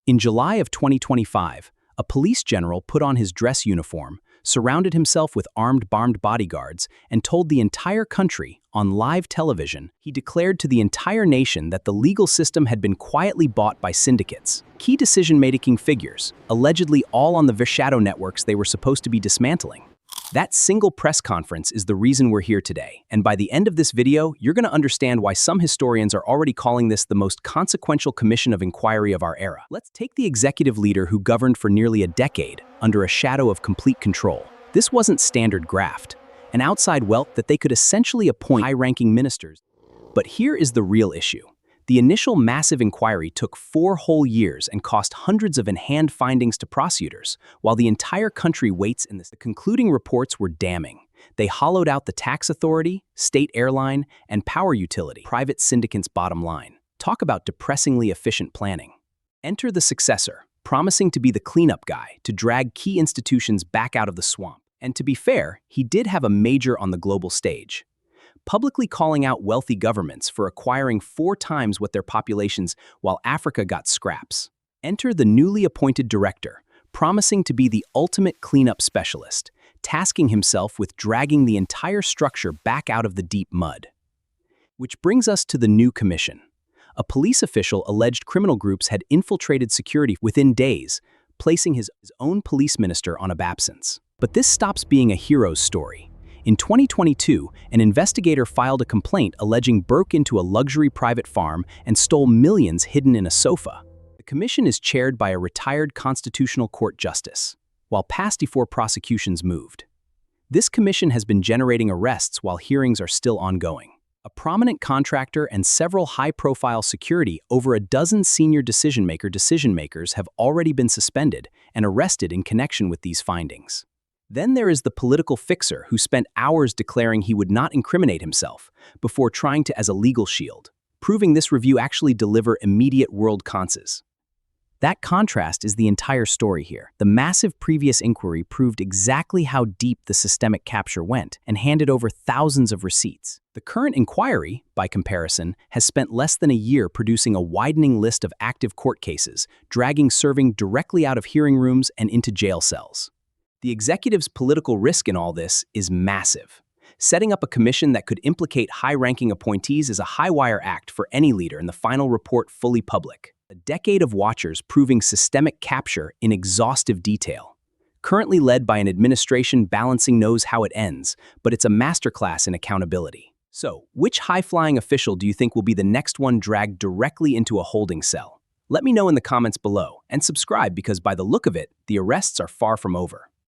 In July of 2025, a police general put on his dress uniform, surrounded himself with armed bodyguards, and told the entire country, on live television, he declared to the entire nation that the legal system had been quietly bought by syndicates, key decision-making figures, allegedly all on the shadow networks they were supposed to be dismantling. That single press conference is the reason we're here today, and by the end of this video, you're going to understand why some historians are already calling this the most consequential commission of inquiry of our era. Let's take the executive leader who governed for nearly a decade under a shadow of complete control. This wasn't standard graft, an outside wealth that they could essentially appoint high-ranking ministers. But here is the real issue. The initial massive inquiry took 4 whole years and cost hundreds of in-hand findings to prosecutors, while the entire country waits in this. The concluding reports were damning. They hollowed out the tax authority, state airline, and power utility, private syndicates' bottom line. Talk about depressingly efficient planning. Enter the successor, promising to be the cleanup guy to drag key institutions back out of the swamp. And to be fair, he did have a major on the global stage, publicly calling out wealthy governments for acquiring 4 times what their populations while Africa got scraps. Enter the newly appointed director, promising to be the ultimate cleanup specialist, tasking himself with dragging the entire structure back out of the deep mud. Which brings us to the new commission. A police official alleged criminal groups had infiltrated security within days, placing his own police minister on absence. But this stops being a hero's story. In 2022, an investigator filed a complaint alleging broke into a luxury private farm and stole millions hidden in a sofa. The commission is chaired by a retired Constitutional Court justice, while past 4 prosecutions moved. This commission has been generating arrests while hearings are still ongoing. A prominent contractor and several high-profile security, over a dozen senior decision-makers have already been suspended and arrested in connection with these findings. Then there is the political fixer who spent hours declaring he would not incriminate himself before trying to as a legal shield, proving this review actually deliver immediate world consequences. That contrast is the entire story here. The massive previous inquiry proved exactly how deep the systemic capture went and handed over thousands of receipts. The current inquiry, by comparison, has spent less than a year producing a widening list of active court cases, dragging serving directly out of hearing rooms and into jail cells. The executive's political risk in all this is massive. Setting up a commission that could implicate high-ranking appointees is a high-wire act for any leader and the final report fully public. A decade of watchers proving systemic capture in exhaustive detail. Currently led by an administration balancing knows how it ends, but it's a masterclass in accountability. So, which high-flying official do you think will be the next one dragged directly into a holding cell? Let me know in the comments below, and subscribe because by the look of it, the arrests are far from over.